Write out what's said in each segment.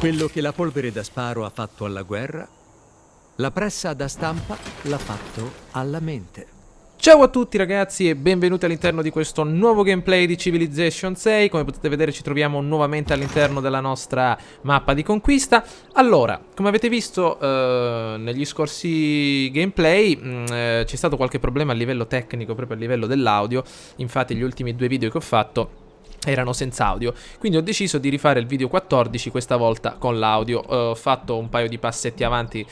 Quello che la polvere da sparo ha fatto alla guerra, la pressa da stampa l'ha fatto alla mente. Ciao a tutti ragazzi e benvenuti all'interno di questo nuovo gameplay di Civilization 6. Come potete vedere ci troviamo nuovamente all'interno della nostra mappa di conquista. Allora, come avete visto negli scorsi gameplay c'è stato qualche problema a livello tecnico, proprio a livello dell'audio. Infatti gli ultimi due video che ho fatto erano senza audio, quindi ho deciso di rifare il video 14 questa volta con l'audio. Ho fatto un paio di passetti avanti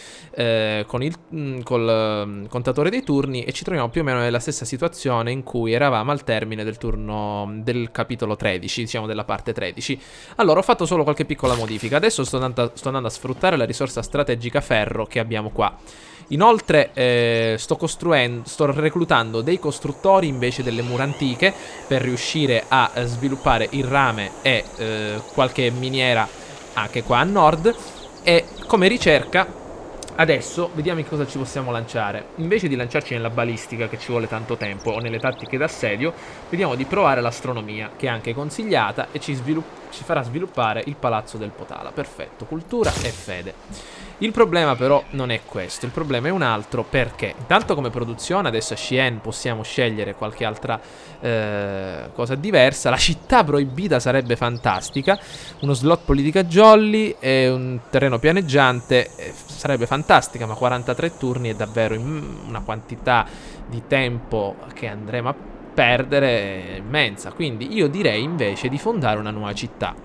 col contatore dei turni e ci troviamo più o meno nella stessa situazione in cui eravamo al termine del turno del capitolo 13, diciamo della parte 13. Allora ho fatto solo qualche piccola modifica. Adesso sto andando a sfruttare la risorsa strategica ferro che abbiamo qua. Inoltre sto reclutando dei costruttori invece delle mura antiche per riuscire a sviluppare il rame e qualche miniera anche qua a nord. E come ricerca adesso vediamo in cosa ci possiamo lanciare. Invece di lanciarci nella balistica, che ci vuole tanto tempo, o nelle tattiche d'assedio, vediamo di provare l'astronomia, che è anche consigliata e ci farà sviluppare il palazzo del Potala. Perfetto, cultura e fede. Il problema però non è questo, il problema è un altro, perché intanto come produzione adesso a Shien possiamo scegliere qualche altra cosa diversa. La città proibita sarebbe fantastica, uno slot politica jolly e un terreno pianeggiante sarebbe fantastica, ma 43 turni è davvero una quantità di tempo che andremo a perdere immensa. Quindi io direi invece di fondare una nuova città.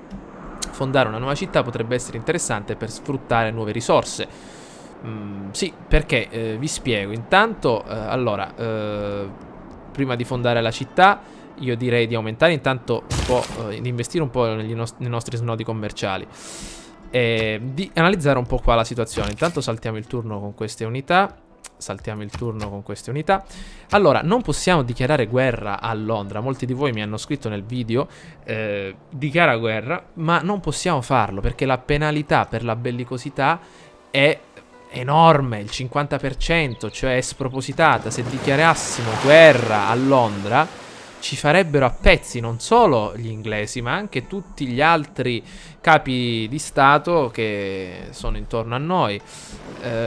Fondare una nuova città potrebbe essere interessante per sfruttare nuove risorse. Sì, perché vi spiego. Intanto, prima di fondare la città, io direi di aumentare intanto un po', di investire un po' nei nostri snodi commerciali e di analizzare un po' qua la situazione. Intanto saltiamo il turno con queste unità. Allora, non possiamo dichiarare guerra a Londra. Molti di voi mi hanno scritto nel video dichiara guerra, ma non possiamo farlo perché la penalità per la bellicosità è enorme, il 50%, cioè è spropositata. Se dichiarassimo guerra a Londra ci farebbero a pezzi non solo gli inglesi, ma anche tutti gli altri capi di Stato che sono intorno a noi.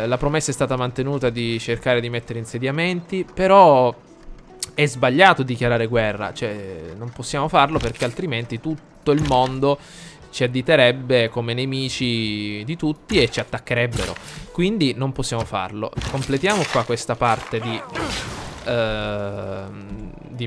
La promessa è stata mantenuta di cercare di mettere insediamenti, però è sbagliato dichiarare guerra, cioè non possiamo farlo perché altrimenti tutto il mondo ci additerebbe come nemici di tutti e ci attaccherebbero. Quindi non possiamo farlo. Completiamo qua questa parte di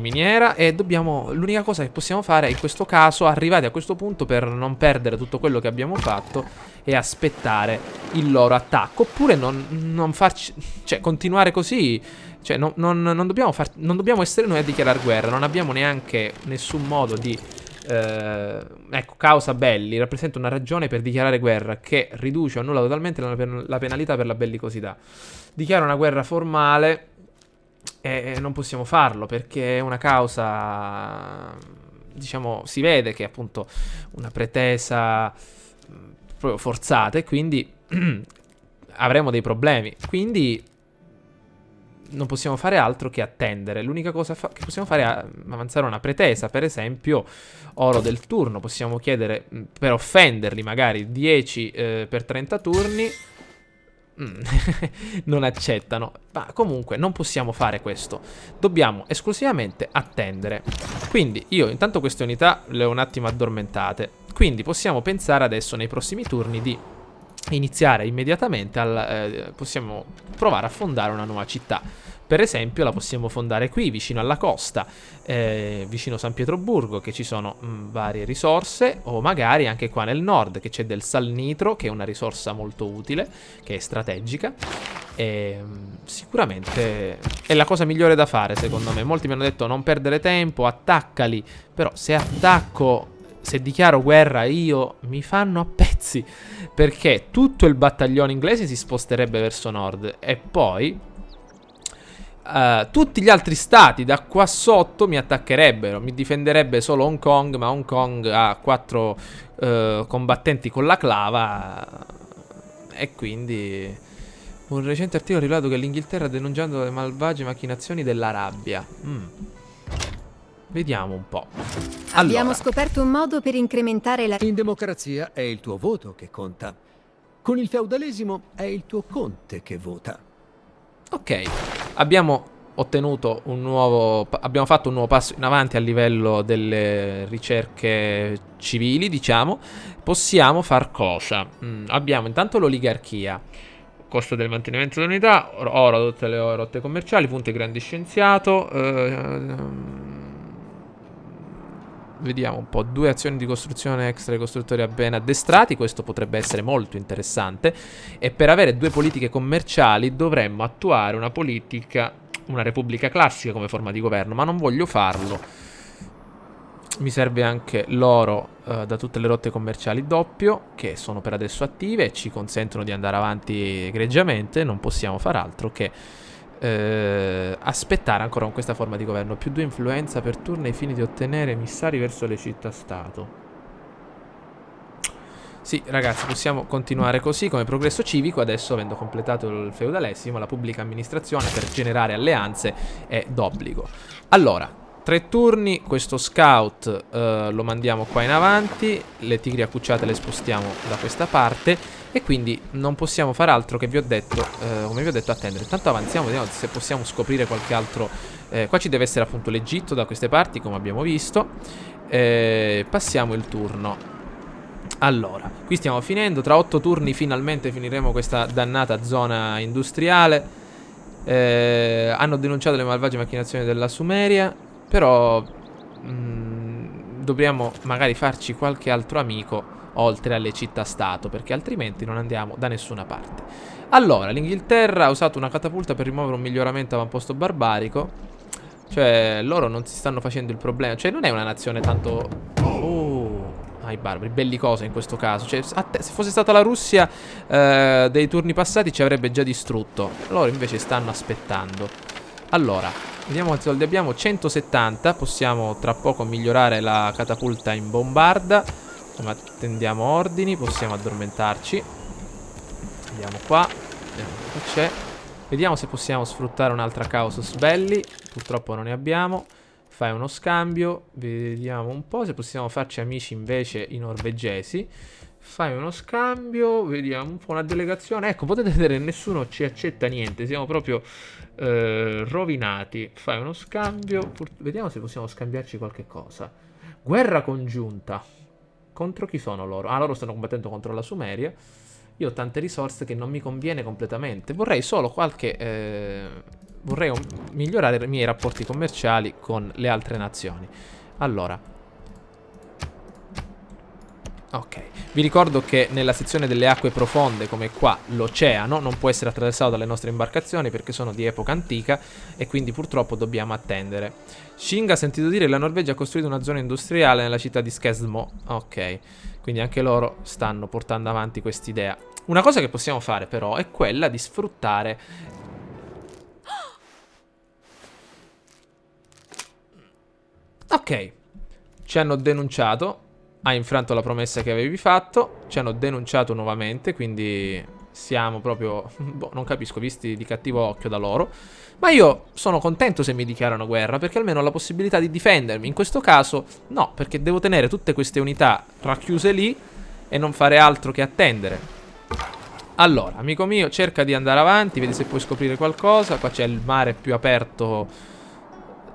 miniera e l'unica cosa che possiamo fare in questo caso, arrivati a questo punto, per non perdere tutto quello che abbiamo fatto, è aspettare il loro attacco, oppure non farci, cioè continuare così. Cioè non dobbiamo essere noi a dichiarare guerra. Non abbiamo neanche nessun modo di ecco, causa belli rappresenta una ragione per dichiarare guerra che riduce o annulla totalmente la penalità per la bellicosità. Dichiara una guerra formale e non possiamo farlo perché è una causa, diciamo, si vede che è appunto una pretesa proprio forzata e quindi avremo dei problemi. Quindi non possiamo fare altro che attendere. L'unica cosa che possiamo fare è avanzare una pretesa, per esempio oro del turno. Possiamo chiedere per offenderli magari 10 per 30 turni. Non accettano. Ma comunque non possiamo fare questo. Dobbiamo esclusivamente attendere. Quindi io intanto queste unità le ho un attimo addormentate. Quindi possiamo pensare adesso nei prossimi turni di iniziare immediatamente possiamo provare a fondare una nuova città. Per esempio la possiamo fondare qui vicino alla costa, vicino San Pietroburgo, che ci sono varie risorse, o magari anche qua nel nord che c'è del salnitro, che è una risorsa molto utile, che è strategica e sicuramente è la cosa migliore da fare secondo me. Molti mi hanno detto non perdere tempo, attaccali, però se dichiaro guerra io mi fanno a pezzi, perché tutto il battaglione inglese si sposterebbe verso nord e poi tutti gli altri stati da qua sotto mi attaccherebbero. Mi difenderebbe solo Hong Kong, ma Hong Kong ha 4 combattenti con la clava e quindi un recente articolo ha rivelato che l'Inghilterra ha denunciato le malvagie macchinazioni dell'Arabia. Vediamo un po'. Abbiamo scoperto un modo per incrementare la... In democrazia è il tuo voto che conta. Con il feudalesimo è il tuo conte che vota. Ok, abbiamo ottenuto abbiamo fatto un nuovo passo in avanti a livello delle ricerche civili, diciamo. Possiamo far cosa? Abbiamo intanto l'oligarchia, costo del mantenimento dell'unità, oro tutte le rotte commerciali, punti grandi scienziato. Vediamo un po', 2 azioni di costruzione extra ai costruttori ben addestrati, questo potrebbe essere molto interessante. E per avere 2 politiche commerciali dovremmo attuare una politica, una repubblica classica come forma di governo, ma non voglio farlo. Mi serve anche l'oro da tutte le rotte commerciali doppio, che sono per adesso attive e ci consentono di andare avanti egregiamente. Non possiamo far altro che aspettare ancora con questa forma di governo. +2 influenza per turno ai fini di ottenere emissari verso le città-stato. Sì, ragazzi, possiamo continuare così come progresso civico. Adesso, avendo completato il feudalesimo, la pubblica amministrazione per generare alleanze è d'obbligo. Allora, 3 turni, questo scout lo mandiamo qua in avanti, le tigri accucciate le spostiamo da questa parte e quindi non possiamo fare altro che come vi ho detto, attendere. Intanto avanziamo, vediamo se possiamo scoprire qualche altro. Qua ci deve essere appunto l'Egitto da queste parti, come abbiamo visto. Passiamo il turno. Allora, qui stiamo finendo, tra 8 turni finalmente finiremo questa dannata zona industriale. Hanno denunciato le malvagie macchinazioni della Sumeria, però dobbiamo magari farci qualche altro amico oltre alle città-stato, perché altrimenti non andiamo da nessuna parte. Allora, l'Inghilterra ha usato una catapulta per rimuovere un miglioramento avamposto barbarico. Cioè, loro non si stanno facendo il problema. Cioè, non è una nazione tanto... ai barbari, bellicosa in questo caso. Cioè, se fosse stata la Russia dei turni passati ci avrebbe già distrutto. Loro invece stanno aspettando. Allora, vediamo quanti soldi abbiamo. 170. Possiamo tra poco migliorare la catapulta in bombarda. Ma attendiamo ordini. Possiamo addormentarci. Andiamo qua. Vediamo cosa c'è. Vediamo se possiamo sfruttare un'altra Causus Belli. Purtroppo non ne abbiamo. Fai uno scambio. Vediamo un po' se possiamo farci amici invece i norvegesi. Fai uno scambio. Vediamo un po' una delegazione. Ecco, potete vedere, nessuno ci accetta niente. Siamo proprio rovinati. Fai uno scambio. Vediamo se possiamo scambiarci qualche cosa. Guerra congiunta. Contro chi sono loro? Ah, loro stanno combattendo contro la Sumeria. Io ho tante risorse che non mi conviene completamente. Vorrei solo vorrei migliorare i miei rapporti commerciali con le altre nazioni. Allora, ok, vi ricordo che nella sezione delle acque profonde, come qua, l'oceano non può essere attraversato dalle nostre imbarcazioni perché sono di epoca antica e quindi purtroppo dobbiamo attendere. Shing ha sentito dire che la Norvegia ha costruito una zona industriale nella città di Skedsmo. Ok, quindi anche loro stanno portando avanti quest'idea. Una cosa che possiamo fare però è quella di sfruttare... Ok, ci hanno denunciato. Hai infranto la promessa che avevi fatto. Ci hanno denunciato nuovamente, quindi siamo proprio... boh, non capisco, visti di cattivo occhio da loro. Ma io sono contento se mi dichiarano guerra, perché almeno ho la possibilità di difendermi. In questo caso no, perché devo tenere tutte queste unità racchiuse lì e non fare altro che attendere. Allora, amico mio, cerca di andare avanti, vedi se puoi scoprire qualcosa. Qua c'è il mare più aperto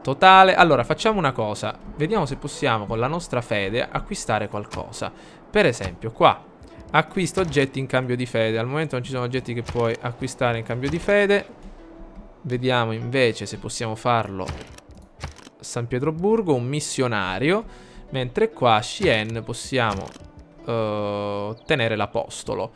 totale. Allora, facciamo una cosa. Vediamo se possiamo con la nostra fede acquistare qualcosa. Per esempio, qua acquista oggetti in cambio di fede. Al momento non ci sono oggetti che puoi acquistare in cambio di fede. Vediamo invece se possiamo farlo a San Pietroburgo, un missionario. Mentre qua a Shien possiamo ottenere l'apostolo.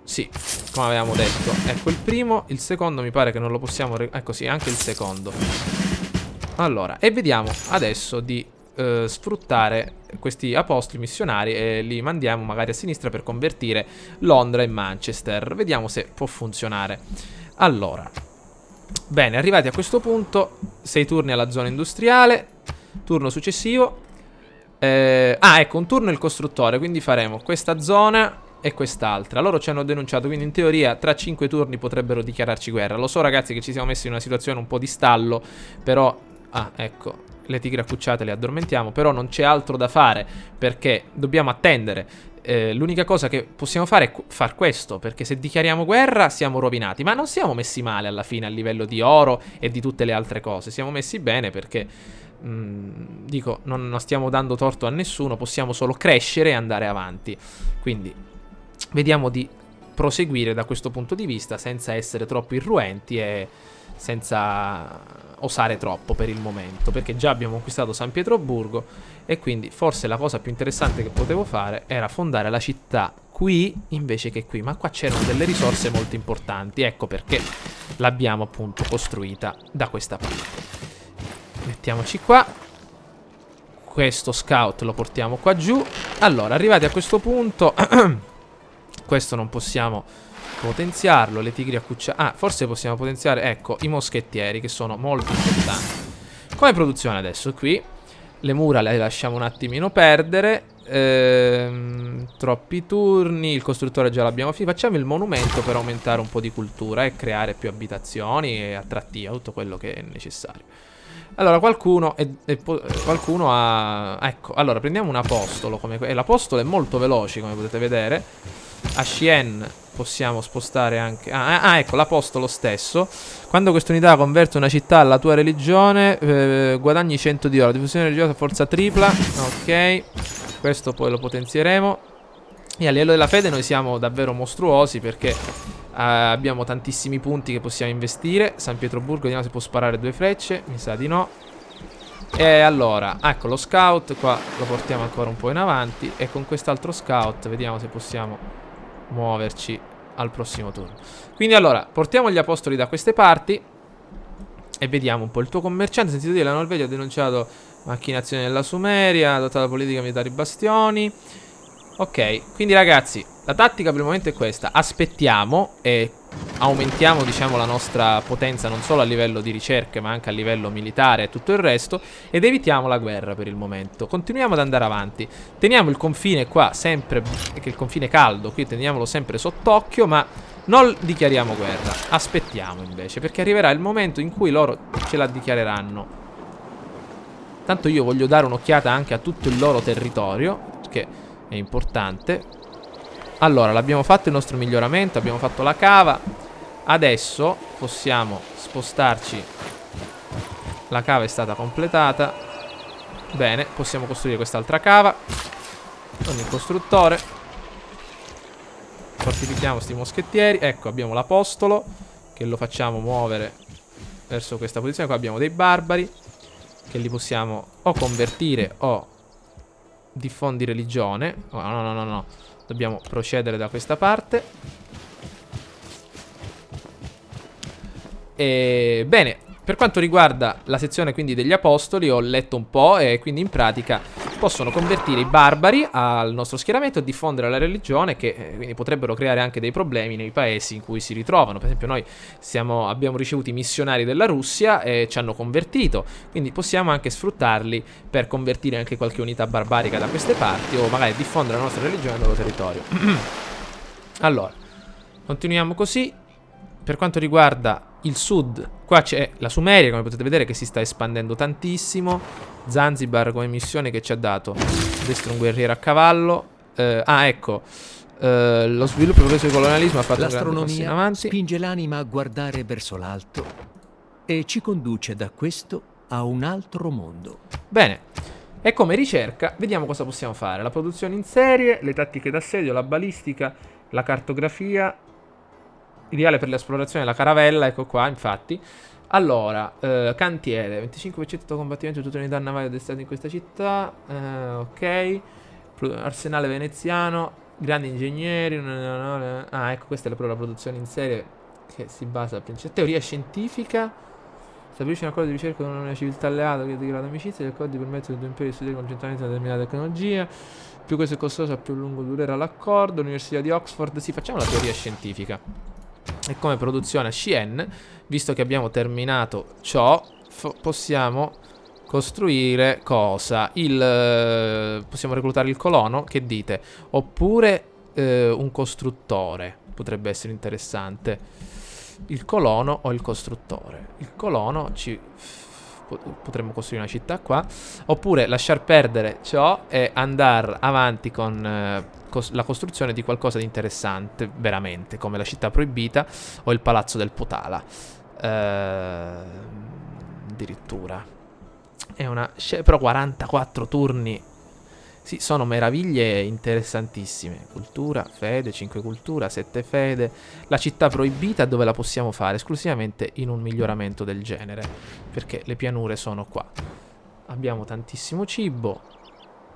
Sì, come avevamo detto. Ecco il primo, il secondo mi pare che non lo possiamo... Ecco sì, anche il secondo. Allora, e vediamo adesso di sfruttare questi apostoli missionari e li mandiamo magari a sinistra per convertire Londra e Manchester. Vediamo se può funzionare. Allora, bene, arrivati a questo punto, 6 turni alla zona industriale. Turno successivo. Ecco, un turno il costruttore, quindi faremo questa zona e quest'altra. Loro ci hanno denunciato, quindi in teoria tra 5 turni potrebbero dichiararci guerra. Lo so ragazzi che ci siamo messi in una situazione un po' di stallo, però Ah, ecco, le tigre accucciate le addormentiamo, però non c'è altro da fare perché dobbiamo attendere. L'unica cosa che possiamo fare è far questo, perché se dichiariamo guerra siamo rovinati. Ma non siamo messi male alla fine a livello di oro e di tutte le altre cose. Siamo messi bene perché, dico, non stiamo dando torto a nessuno, possiamo solo crescere e andare avanti. Quindi vediamo di proseguire da questo punto di vista senza essere troppo irruenti e senza osare troppo per il momento, perché già abbiamo conquistato San Pietroburgo e quindi forse la cosa più interessante che potevo fare era fondare la città qui invece che qui, ma qua c'erano delle risorse molto importanti, ecco perché l'abbiamo appunto costruita da questa parte. Mettiamoci qua, questo scout lo portiamo qua giù. Allora, arrivati a questo punto questo non possiamo potenziarlo, le tigri accucciate. Ah, forse possiamo potenziare, ecco, i moschettieri che sono molto importanti. Come produzione adesso qui le mura le lasciamo un attimino perdere. Troppi turni. Il costruttore già l'abbiamo finito. Facciamo il monumento per aumentare un po' di cultura e creare più abitazioni e attrattiva, tutto quello che è necessario. Allora qualcuno ha... Ecco, allora prendiamo un apostolo e l'apostolo è molto veloce, come potete vedere. A Shien possiamo spostare anche... ecco, l'apostolo stesso. Quando questa unità converte una città alla tua religione, guadagni 100 di oro. Diffusione religiosa forza tripla. Ok, questo poi lo potenzieremo. E a livello della fede noi siamo davvero mostruosi perché abbiamo tantissimi punti che possiamo investire. San Pietroburgo, vediamo se può sparare 2 frecce. Mi sa di no. E allora, ecco lo scout qua lo portiamo ancora un po' in avanti. E con quest'altro scout vediamo se possiamo muoverci al prossimo turno. Quindi allora, portiamo gli apostoli da queste parti e vediamo un po'. Il tuo commerciante, sentito dire, la Norvegia ha denunciato macchinazioni nella Sumeria, adottata politica militari bastioni. Ok, quindi ragazzi, la tattica per il momento è questa. Aspettiamo e aumentiamo, diciamo, la nostra potenza non solo a livello di ricerche ma anche a livello militare e tutto il resto, ed evitiamo la guerra per il momento. Continuiamo ad andare avanti. Teniamo il confine qua sempre, che è il confine caldo, qui teniamolo sempre sott'occhio, ma non dichiariamo guerra. Aspettiamo invece, perché arriverà il momento in cui loro ce la dichiareranno. Tanto io voglio dare un'occhiata anche a tutto il loro territorio, perché è importante. Allora, l'abbiamo fatto il nostro miglioramento, abbiamo fatto la cava. Adesso possiamo spostarci. La cava è stata completata. Bene, possiamo costruire quest'altra cava con il costruttore. Fortifichiamo sti moschettieri. Ecco, abbiamo l'apostolo che lo facciamo muovere verso questa posizione. Qua abbiamo dei barbari che li possiamo o convertire o diffondi religione. Oh, no. Dobbiamo procedere da questa parte. E bene, per quanto riguarda la sezione quindi degli apostoli, ho letto un po' e quindi in pratica possono convertire i barbari al nostro schieramento e diffondere la religione, che quindi potrebbero creare anche dei problemi nei paesi in cui si ritrovano. Per esempio noi abbiamo ricevuto i missionari della Russia e ci hanno convertito, quindi possiamo anche sfruttarli per convertire anche qualche unità barbarica da queste parti o magari diffondere la nostra religione nel loro territorio. Allora, continuiamo così. Per quanto riguarda il sud, qua c'è la Sumeria, come potete vedere, che si sta espandendo tantissimo. Zanzibar come missione che ci ha dato destro un guerriero a cavallo. Ecco, lo sviluppo e progresso del colonialismo ha fatto un grande passo in avanti. Spinge l'anima a guardare verso l'alto e ci conduce da questo a un altro mondo. Bene, e come ricerca vediamo cosa possiamo fare. La produzione in serie, le tattiche d'assedio, la balistica, la cartografia. Ideale per l'esplorazione della caravella, ecco qua infatti. Allora, cantiere, 25% combattimento di tutte le unità navali addestrate in questa città. Ok. Arsenale veneziano, grandi ingegneri. Ecco, questa è la produzione in serie che si basa principalmente. Teoria scientifica. Stabilisce un accordo di ricerca con una civiltà alleata che dichiara l'amicizia. Gli accordi permettono ai due imperi di studiare congiuntamente una determinata tecnologia. Più questo è costoso, più lungo durerà l'accordo. Università di Oxford. Sì, facciamo la teoria scientifica. E come produzione a Shien, visto che abbiamo terminato ciò, possiamo costruire cosa? Possiamo reclutare il colono, che dite? Oppure un costruttore, potrebbe essere interessante. Il colono o il costruttore? Il colono ci potremmo costruire una città qua. Oppure lasciar perdere ciò e andare avanti con la costruzione di qualcosa di interessante, veramente, come la città proibita o il palazzo del Potala. Addirittura. È una... però 44 turni. Sì, sono meraviglie interessantissime. Cultura, fede, 5 cultura, 7 fede. La città proibita dove la possiamo fare? Esclusivamente in un miglioramento del genere, perché le pianure sono qua. Abbiamo tantissimo cibo,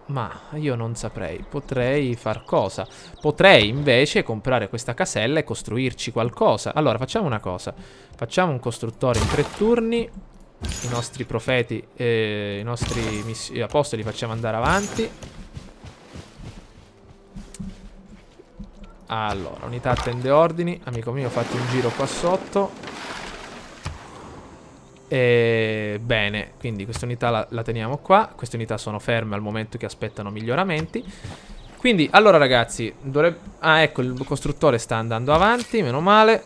ma io non saprei. Potrei far cosa? Potrei invece comprare questa casella e costruirci qualcosa. Allora, facciamo una cosa. Facciamo un costruttore in 3 turni. I nostri profeti, i nostri apostoli facciamo andare avanti. Allora, unità attende ordini. Amico mio, fatti un giro qua sotto. E bene, quindi questa unità la teniamo qua. Queste unità sono ferme al momento che aspettano miglioramenti. Quindi, allora ragazzi, ah, ecco, il costruttore sta andando avanti, meno male.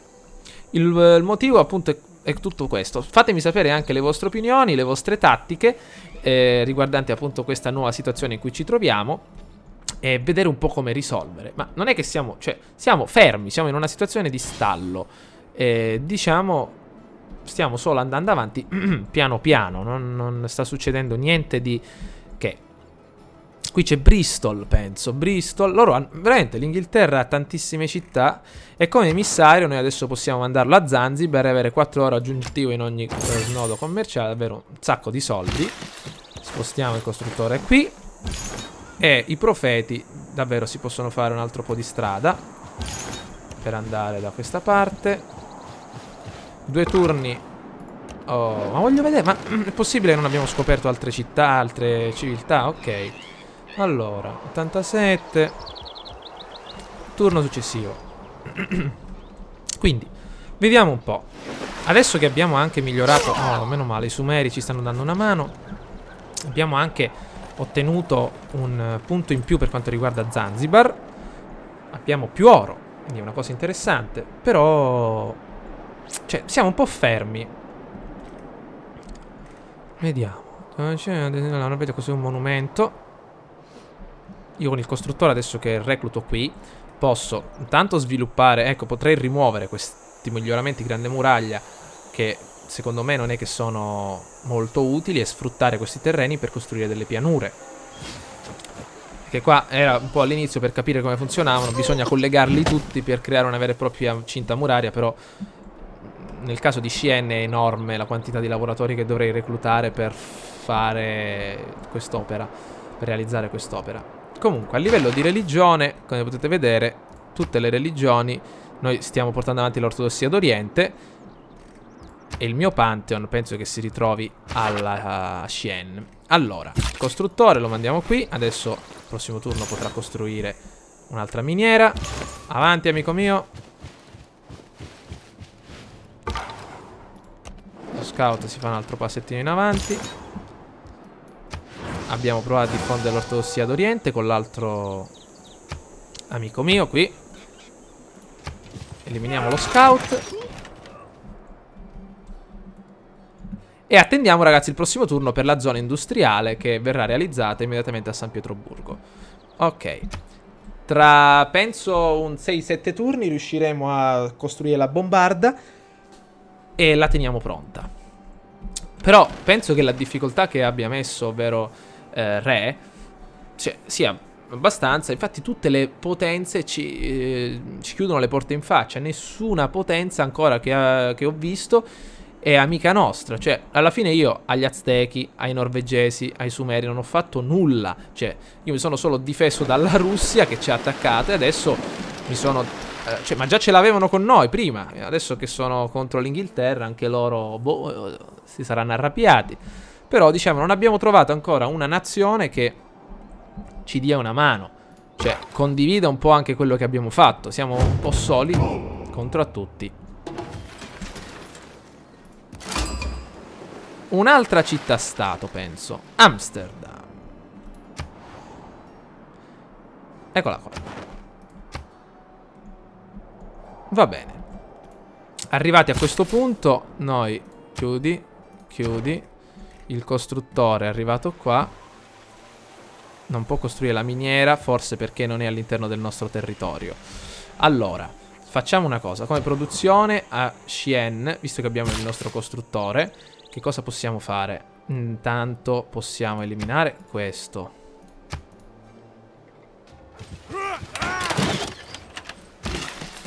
Il motivo appunto è tutto questo. Fatemi sapere anche le vostre opinioni, le vostre tattiche riguardanti appunto questa nuova situazione in cui ci troviamo, e vedere un po' come risolvere. Ma non è che siamo, cioè, siamo fermi, siamo in una situazione di stallo. Diciamo, stiamo solo andando avanti piano piano, non sta succedendo niente di che. Qui c'è Bristol, penso. Bristol, loro hanno, veramente, l'Inghilterra ha tantissime città. E come emissario noi adesso possiamo mandarlo a Zanzibar e avere 4 ore aggiuntivo in ogni snodo commerciale, davvero un sacco di soldi. Spostiamo il costruttore qui. E i profeti davvero si possono fare un altro po' di strada per andare da questa parte. 2 turni. Oh, ma voglio vedere, ma è possibile che non abbiamo scoperto altre città, altre civiltà? Ok. Allora, 87. Turno successivo. Quindi, vediamo un po'. Adesso che abbiamo anche migliorato... Oh, meno male, i Sumeri ci stanno dando una mano. Abbiamo anche ottenuto un punto in più per quanto riguarda Zanzibar. Abbiamo più oro, quindi è una cosa interessante. Però... cioè, siamo un po' fermi. Vediamo. Non vedo così un monumento. Io con il costruttore, adesso che recluto qui, posso intanto sviluppare... ecco, potrei rimuovere questi miglioramenti grande muraglia, che secondo me non è che sono molto utili, e sfruttare questi terreni per costruire delle pianure. Perché qua era un po' all'inizio, per capire come funzionavano, bisogna collegarli tutti per creare una vera e propria cinta muraria, però nel caso di Cheyenne è enorme la quantità di lavoratori che dovrei reclutare per fare quest'opera, per realizzare quest'opera. Comunque, a livello di religione, come potete vedere, tutte le religioni, noi stiamo portando avanti l'ortodossia d'Oriente, e il mio Pantheon penso che si ritrovi alla Cheyenne. Allora, il costruttore lo mandiamo qui. Adesso, il prossimo turno potrà costruire un'altra miniera. Avanti, amico mio. Lo scout si fa un altro passettino in avanti. Abbiamo provato a diffondere l'ortodossia d'Oriente con l'altro amico mio qui. Eliminiamo lo scout. E attendiamo, ragazzi, il prossimo turno per la zona industriale, che verrà realizzata immediatamente a San Pietroburgo. Ok. Tra, penso, un 6-7 turni riusciremo a costruire la bombarda e la teniamo pronta. Però penso che la difficoltà che abbia messo, ovvero Re, cioè, sia abbastanza. Infatti tutte le potenze ci chiudono le porte in faccia. Nessuna potenza ancora che ho visto è amica nostra. Cioè, alla fine io agli Aztechi, ai norvegesi, ai Sumeri non ho fatto nulla. Cioè, io mi sono solo difeso dalla Russia che ci ha attaccato, e adesso mi sono... cioè, ma già ce l'avevano con noi prima. Adesso che sono contro l'Inghilterra, anche loro si saranno arrabbiati. Però, diciamo, non abbiamo trovato ancora una nazione che ci dia una mano. Cioè, condivida un po' anche quello che abbiamo fatto. Siamo un po' soli contro a tutti. Un'altra città-stato, penso. Amsterdam. Eccola qua. Va bene. Arrivati a questo punto, noi... Chiudi. il costruttore è arrivato qua. Non può costruire la miniera, forse perché non è all'interno del nostro territorio. Allora, facciamo una cosa. Come produzione a Xien, visto che abbiamo il nostro costruttore, che cosa possiamo fare? Intanto possiamo eliminare questo.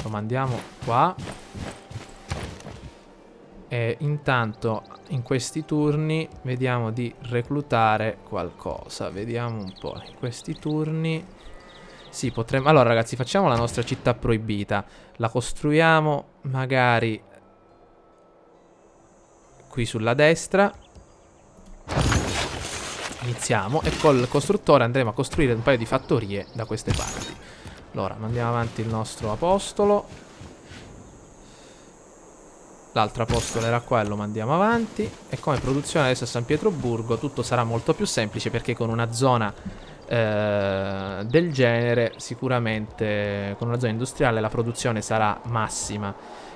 Lo mandiamo qua. E intanto in questi turni vediamo di reclutare qualcosa. Vediamo un po'. In questi turni sì, potremmo... Allora ragazzi, facciamo la nostra città proibita. La costruiamo magari qui sulla destra. Iniziamo e col costruttore andremo a costruire un paio di fattorie da queste parti. Allora, mandiamo avanti il nostro apostolo. L'altro apostolo era qua e lo mandiamo avanti. E come produzione adesso a San Pietroburgo tutto sarà molto più semplice, perché con una zona del genere, sicuramente con una zona industriale la produzione sarà massima.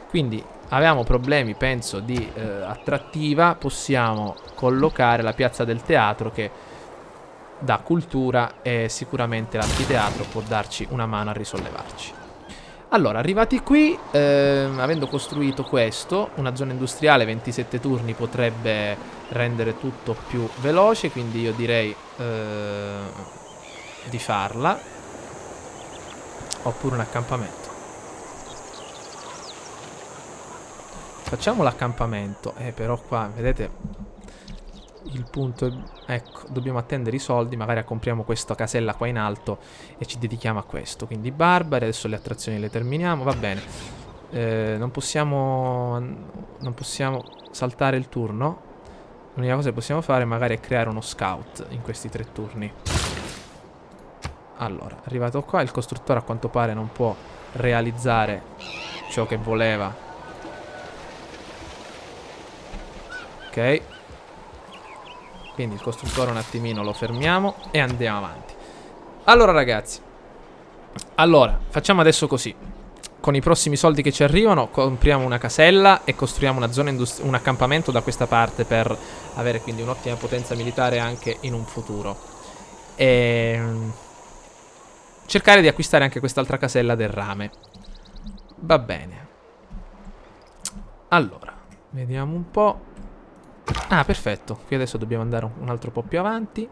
Quindi avevamo problemi, penso, di attrattiva. Possiamo collocare la piazza del teatro, che dà cultura, e sicuramente l'anfiteatro può darci una mano a risollevarci. Allora, arrivati qui, avendo costruito questo, una zona industriale 27 turni potrebbe rendere tutto più veloce, quindi io direi di farla. Oppure un accampamento. Facciamo l'accampamento. Però qua, vedete, il punto è... Ecco, dobbiamo attendere i soldi. Magari compriamo questa casella qua in alto e ci dedichiamo a questo. Quindi barbari, adesso le attrazioni le terminiamo. Va bene. Non possiamo saltare il turno. L'unica cosa che possiamo fare magari è creare uno scout in questi 3 turni. Allora, arrivato qua, il costruttore a quanto pare non può realizzare ciò che voleva. Ok. Quindi il costruttore un attimino lo fermiamo e andiamo avanti. Allora ragazzi, facciamo adesso così. Con i prossimi soldi che ci arrivano compriamo una casella e costruiamo una zona un accampamento da questa parte, per avere quindi un'ottima potenza militare anche in un futuro. E cercare di acquistare anche quest'altra casella del rame. Va bene. Allora, vediamo un po'. Ah, perfetto. Qui adesso dobbiamo andare un altro po' più avanti.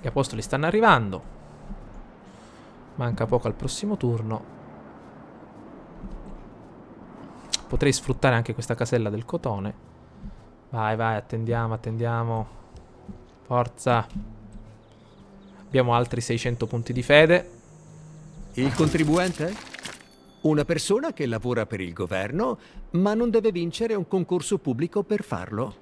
Gli apostoli stanno arrivando. Manca poco al prossimo turno. Potrei sfruttare anche questa casella del cotone. Vai, vai, attendiamo, attendiamo. Forza. Abbiamo altri 600 punti di fede. Il contribuente? Una persona che lavora per il governo, ma non deve vincere un concorso pubblico per farlo.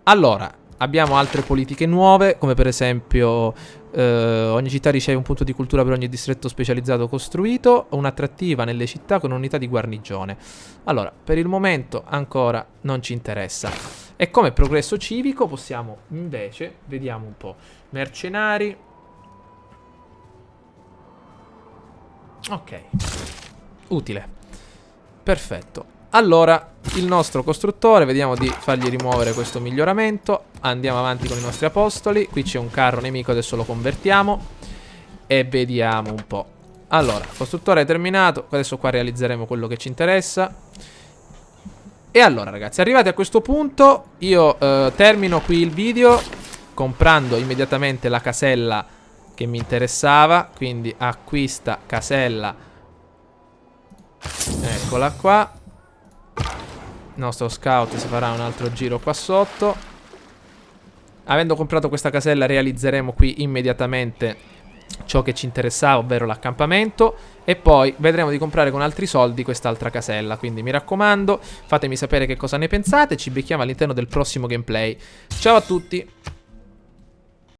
Allora, abbiamo altre politiche nuove, come per esempio ogni città riceve un punto di cultura per ogni distretto specializzato costruito, un'attrattiva nelle città con un'unità di guarnigione. Allora, per il momento ancora non ci interessa. E come progresso civico possiamo invece, vediamo un po', mercenari. Ok, utile, perfetto. Allora, il nostro costruttore, vediamo di fargli rimuovere questo miglioramento. Andiamo avanti con i nostri apostoli. Qui c'è un carro nemico, adesso lo convertiamo e vediamo un po'. Allora, il costruttore è terminato. Adesso qua realizzeremo quello che ci interessa. E allora ragazzi, arrivati a questo punto, io termino qui il video comprando immediatamente la casella che mi interessava. Quindi acquista casella. Eccola qua. Il nostro scout si farà un altro giro qua sotto. Avendo comprato questa casella realizzeremo qui immediatamente ciò che ci interessava, ovvero l'accampamento. E poi vedremo di comprare con altri soldi quest'altra casella. Quindi mi raccomando, fatemi sapere che cosa ne pensate. Ci becchiamo all'interno del prossimo gameplay. Ciao a tutti.